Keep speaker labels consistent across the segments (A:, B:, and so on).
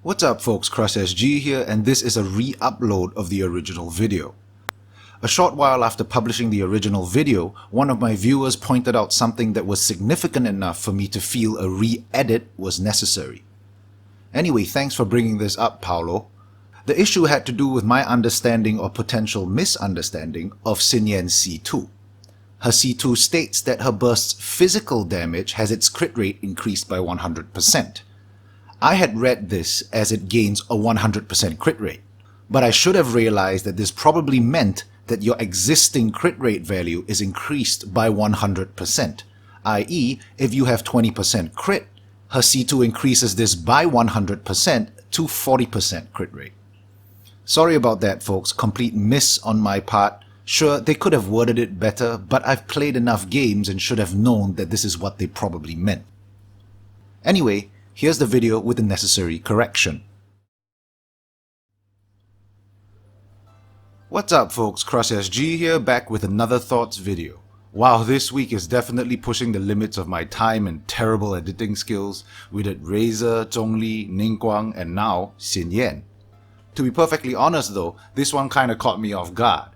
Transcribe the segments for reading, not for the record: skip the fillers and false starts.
A: What's up folks, SG here, and this is a re-upload of the original video. A short while after publishing the original video, one of my viewers pointed out something that was significant enough for me to feel a re-edit was necessary. Anyway, thanks for bringing this up, Paolo. The issue had to do with my understanding or potential misunderstanding of Xinyan's C2. Her C2 states that her burst's physical damage has its crit rate increased by 100%. I had read this as it gains a 100% crit rate, but I should have realized that this probably meant that your existing crit rate value is increased by 100%, i.e. if you have 20% crit, her C2 increases this by 100% to 40% crit rate. Sorry about that folks, complete miss on my part. Sure, they could have worded it better, but I've played enough games and should have known that this is what they probably meant. Anyway, here's the video with the necessary correction. What's up folks, SG here, back with another thoughts video. Wow, this week is definitely pushing the limits of my time and terrible editing skills. We did Razor, Zhongli, Ningguang, and now Xinyan. To be perfectly honest though, this one kinda caught me off guard.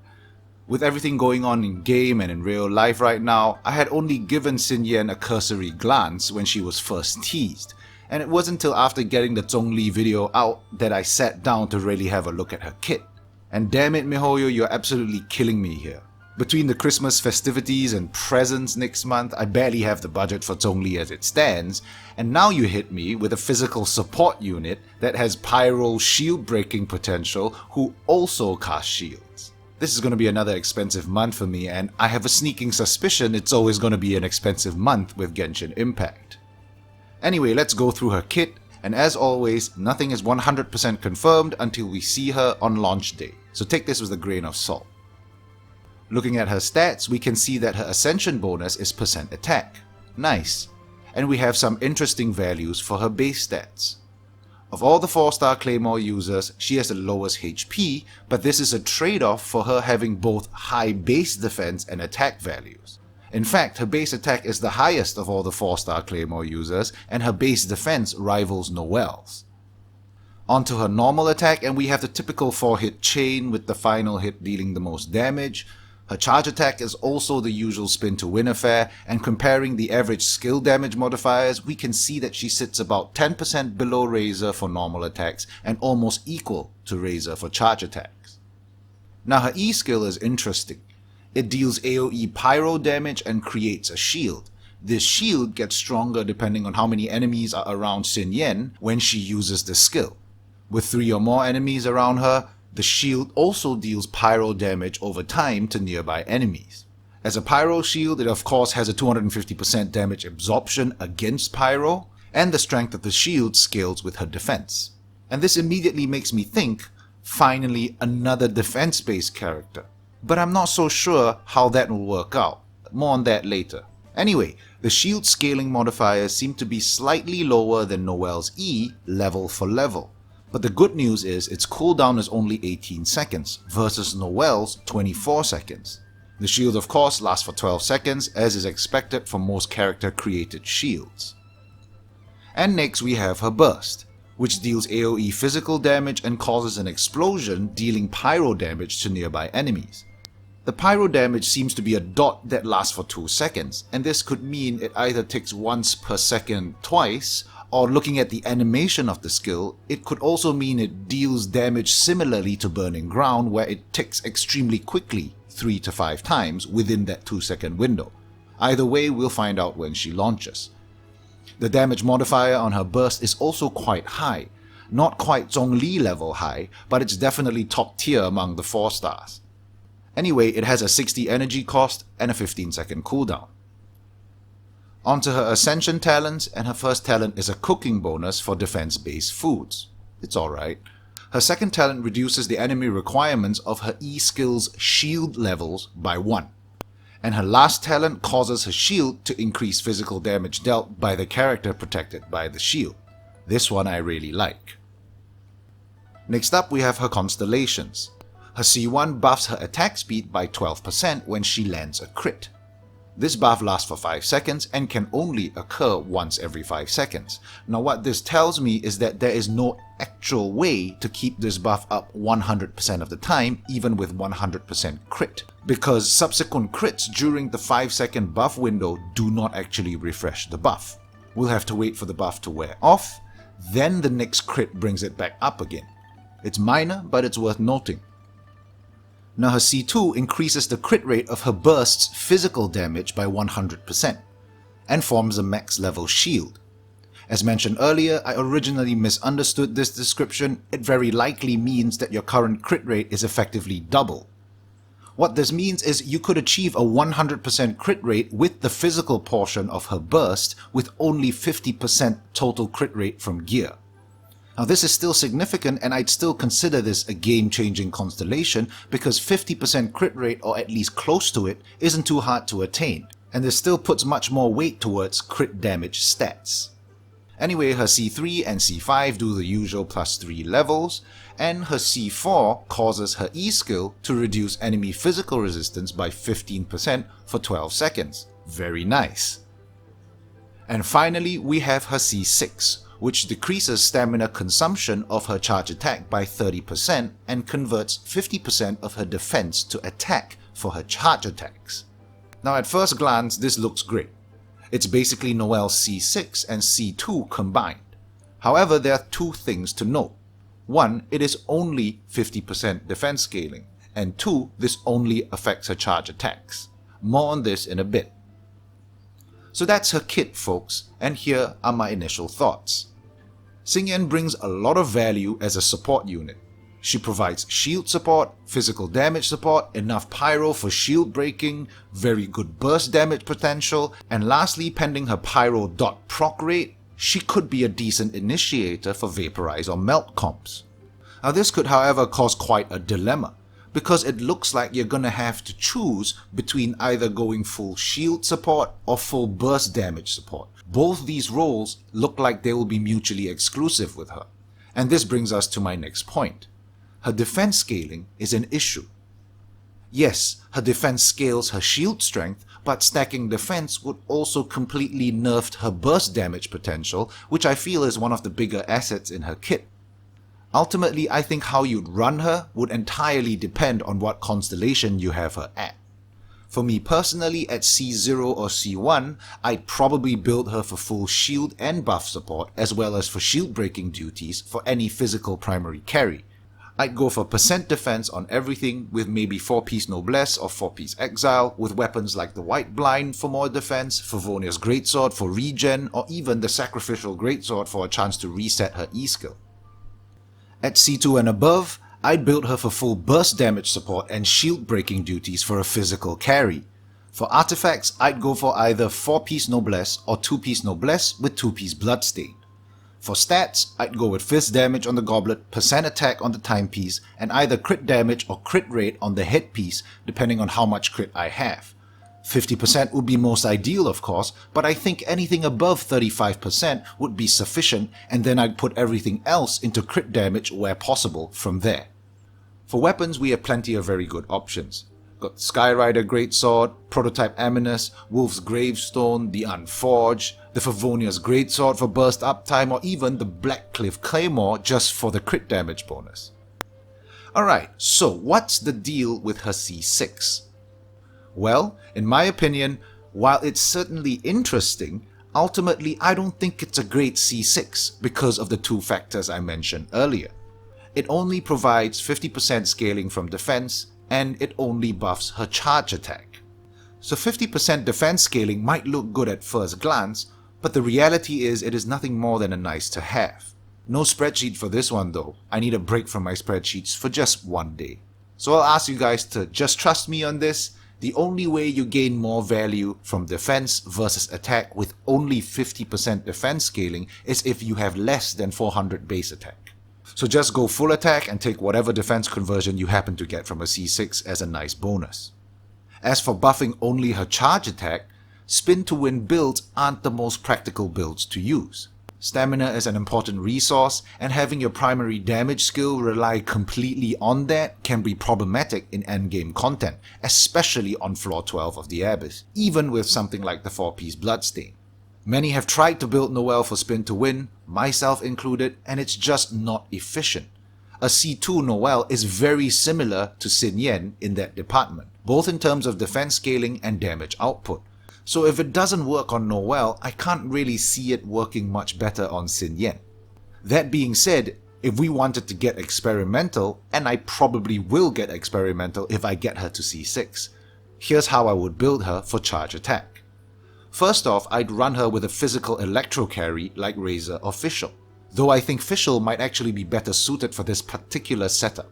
A: With everything going on in game and in real life right now, I had only given Xinyan a cursory glance when she was first teased. And it wasn't until after getting the Zhongli video out that I sat down to really have a look at her kit. And damn it Mihoyo, you're absolutely killing me here. Between the Christmas festivities and presents next month, I barely have the budget for Zhongli as it stands, and now you hit me with a physical support unit that has pyro shield breaking potential who also cast shields. This is going to be another expensive month for me, and I have a sneaking suspicion it's always going to be an expensive month with Genshin Impact. Anyway, let's go through her kit, and as always, nothing is 100% confirmed until we see her on launch day, so take this with a grain of salt. Looking at her stats, we can see that her Ascension bonus is % attack. Nice. And we have some interesting values for her base stats. Of all the 4-star Claymore users, she has the lowest HP, but this is a trade-off for her having both high base defense and attack values. In fact, her base attack is the highest of all the 4-star Claymore users, and her base defense rivals Noelle's. Onto her normal attack, and we have the typical 4-hit chain with the final hit dealing the most damage. Her charge attack is also the usual spin to win affair, and comparing the average skill damage modifiers, we can see that she sits about 10% below Razor for normal attacks and almost equal to Razor for charge attacks. Now her E skill is interesting. It deals AoE pyro damage and creates a shield. This shield gets stronger depending on how many enemies are around Xinyan when she uses the skill. With 3 or more enemies around her, the shield also deals pyro damage over time to nearby enemies. As a pyro shield, it of course has a 250% damage absorption against pyro, and the strength of the shield scales with her defense. And this immediately makes me think, finally another defense-based character. But I'm not so sure how that will work out. More on that later. Anyway, the shield scaling modifiers seem to be slightly lower than Noelle's E level for level. But the good news is its cooldown is only 18 seconds versus Noelle's 24 seconds. The shield of course lasts for 12 seconds as is expected for most character created shields. And next we have her burst, which deals AoE physical damage and causes an explosion dealing pyro damage to nearby enemies. The pyro damage seems to be a dot that lasts for 2 seconds, and this could mean it either ticks once per second twice, or looking at the animation of the skill, it could also mean it deals damage similarly to Burning Ground where it ticks extremely quickly 3 to 5 times within that 2-second window. Either way, we'll find out when she launches. The damage modifier on her burst is also quite high. Not quite Zhongli level high, but it's definitely top tier among the 4 stars. Anyway, it has a 60 energy cost and a 15-second cooldown. Onto her Ascension Talents, and her first talent is a cooking bonus for defense-based foods. It's alright. Her second talent reduces the enemy requirements of her E skill's shield levels by 1. And her last talent causes her shield to increase physical damage dealt by the character protected by the shield. This one I really like. Next up we have her Constellations. Her C1 buffs her attack speed by 12% when she lands a crit. This buff lasts for 5 seconds and can only occur once every 5 seconds. Now what this tells me is that there is no actual way to keep this buff up 100% of the time, even with 100% crit, because subsequent crits during the 5-second buff window do not actually refresh the buff. We'll have to wait for the buff to wear off, then the next crit brings it back up again. It's minor, but it's worth noting. Now her C2 increases the crit rate of her burst's physical damage by 100% and forms a max level shield. As mentioned earlier, I originally misunderstood this description. It very likely means that your current crit rate is effectively double. What this means is you could achieve a 100% crit rate with the physical portion of her burst with only 50% total crit rate from gear. Now this is still significant, and I'd still consider this a game-changing constellation because 50% crit rate, or at least close to it, isn't too hard to attain, and this still puts much more weight towards crit damage stats. Anyway, her C3 and C5 do the usual +3 levels, and her C4 causes her E skill to reduce enemy physical resistance by 15% for 12 seconds. Very nice. And finally, we have her C6, which decreases stamina consumption of her charge attack by 30% and converts 50% of her defense to attack for her charge attacks. Now at first glance, this looks great. It's basically Noelle C6 and C2 combined. However, there are two things to note. One, it is only 50% defense scaling, and two, this only affects her charge attacks. More on this in a bit. So that's her kit, folks, and here are my initial thoughts. Xinyan brings a lot of value as a support unit. She provides shield support, physical damage support, enough pyro for shield breaking, very good burst damage potential, and lastly, pending her pyro dot proc rate, she could be a decent initiator for vaporize or melt comps. Now this could however cause quite a dilemma, because it looks like you're gonna have to choose between either going full shield support or full burst damage support. Both these roles look like they will be mutually exclusive with her. And this brings us to my next point. Her defense scaling is an issue. Yes, her defense scales her shield strength, but stacking defense would also completely nerf her burst damage potential, which I feel is one of the bigger assets in her kit. Ultimately, I think how you'd run her would entirely depend on what constellation you have her at. For me personally, at C0 or C1, I'd probably build her for full shield and buff support, as well as for shield breaking duties for any physical primary carry. I'd go for percent defense on everything, with maybe 4-piece Noblesse or 4-piece Exile, with weapons like the White Blind for more defense, Favonia's Greatsword for regen, or even the Sacrificial Greatsword for a chance to reset her E skill. At C2 and above, I'd build her for full burst damage support and shield breaking duties for a physical carry. For artifacts, I'd go for either 4-piece Noblesse or 2-piece Noblesse with 2-piece Bloodstain. For stats, I'd go with fist damage on the goblet, percent attack on the timepiece, and either crit damage or crit rate on the headpiece, depending on how much crit I have. 50% would be most ideal, of course, but I think anything above 35% would be sufficient, and then I'd put everything else into crit damage where possible from there. For weapons, we have plenty of very good options. Got Skyrider Greatsword, Prototype Aminus, Wolf's Gravestone, the Unforged, the Favonia's Greatsword for burst uptime, or even the Blackcliff Claymore just for the crit damage bonus. Alright, so what's the deal with her C6? Well, in my opinion, while it's certainly interesting, ultimately I don't think it's a great C6 because of the two factors I mentioned earlier. It only provides 50% scaling from defense, and it only buffs her charge attack. So 50% defense scaling might look good at first glance, but the reality is it is nothing more than a nice to have. No spreadsheet for this one though. I need a break from my spreadsheets for just one day. So I'll ask you guys to just trust me on this. The only way you gain more value from defense versus attack with only 50% defense scaling is if you have less than 400 base attack. So just go full attack and take whatever defense conversion you happen to get from a C6 as a nice bonus. As for buffing only her charge attack, spin to win builds aren't the most practical builds to use. Stamina is an important resource, and having your primary damage skill rely completely on that can be problematic in endgame content, especially on floor 12 of the Abyss, even with something like the 4-piece Bloodstain. Many have tried to build Noelle for spin to win, myself included, and it's just not efficient. A C2 Noelle is very similar to Xinyan in that department, both in terms of defense scaling and damage output. So if it doesn't work on Noelle, I can't really see it working much better on Xinyan. That being said, if we wanted to get experimental, and I probably will get experimental if I get her to C6, here's how I would build her for charge attack. First off, I'd run her with a physical electro carry like Razor or Fischl, though I think Fischl might actually be better suited for this particular setup.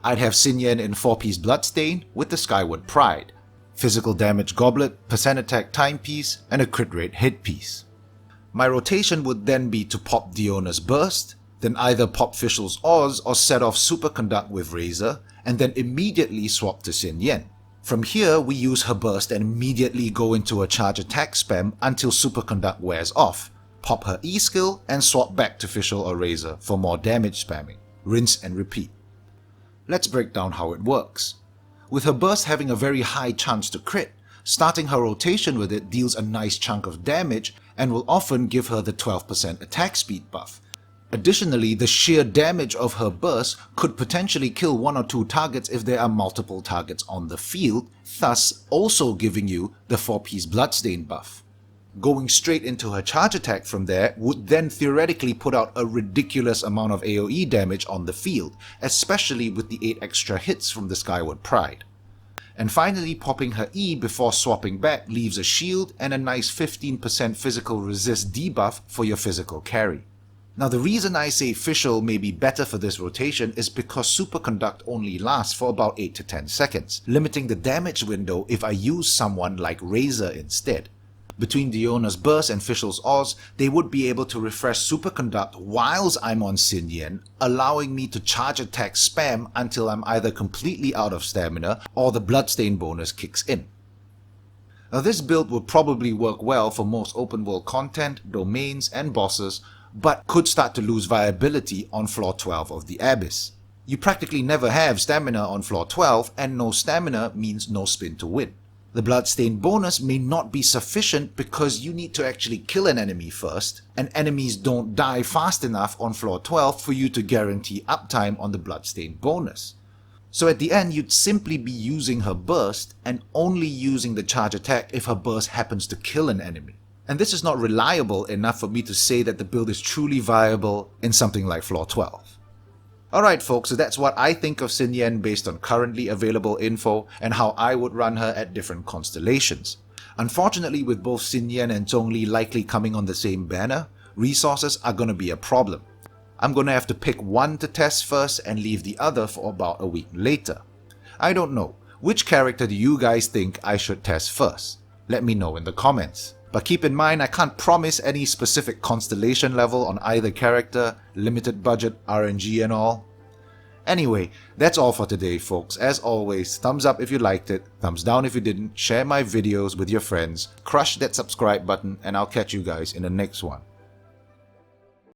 A: I'd have Xinyan in 4-piece Bloodstain with the Skyward Pride, physical damage goblet, percent attack timepiece, and a crit rate hit piece. My rotation would then be to pop Diona's Burst, then either pop Fischl's Oz or set off Superconduct with Razor, and then immediately swap to Xinyan. From here, we use her burst and immediately go into a charge attack spam until Superconduct wears off, pop her E skill, and swap back to Fischl or Razor for more damage spamming. Rinse and repeat. Let's break down how it works. With her burst having a very high chance to crit, starting her rotation with it deals a nice chunk of damage and will often give her the 12% attack speed buff. Additionally, the sheer damage of her burst could potentially kill 1 or 2 targets if there are multiple targets on the field, thus also giving you the 4-piece Bloodstain buff. Going straight into her charge attack from there would then theoretically put out a ridiculous amount of AoE damage on the field, especially with the 8 extra hits from the Skyward Pride. And finally, popping her E before swapping back leaves a shield and a nice 15% physical resist debuff for your physical carry. Now the reason I say Fischl may be better for this rotation is because Superconduct only lasts for about 8 to 10 seconds, limiting the damage window if I use someone like Razor instead. Between Diona's Burst and Fischl's Oz, they would be able to refresh Superconduct whilst I'm on Xinyan, allowing me to charge attack spam until I'm either completely out of stamina or the Bloodstain bonus kicks in. Now this build would probably work well for most open world content, domains and bosses, but could start to lose viability on floor 12 of the Abyss. You practically never have stamina on floor 12, and no stamina means no spin to win. The Bloodstain bonus may not be sufficient because you need to actually kill an enemy first, and enemies don't die fast enough on floor 12 for you to guarantee uptime on the Bloodstain bonus. So at the end, you'd simply be using her burst and only using the charge attack if her burst happens to kill an enemy. And this is not reliable enough for me to say that the build is truly viable in something like floor 12. Alright folks, so that's what I think of Xinyan based on currently available info and how I would run her at different constellations. Unfortunately, with both Xinyan and Zhongli likely coming on the same banner, resources are going to be a problem. I'm going to have to pick one to test first and leave the other for about a week later. I don't know, which character do you guys think I should test first? Let me know in the comments. But keep in mind, I can't promise any specific constellation level on either character, limited budget, RNG and all. Anyway, that's all for today folks. As always, thumbs up if you liked it, thumbs down if you didn't, share my videos with your friends, crush that subscribe button, and I'll catch you guys in the next one.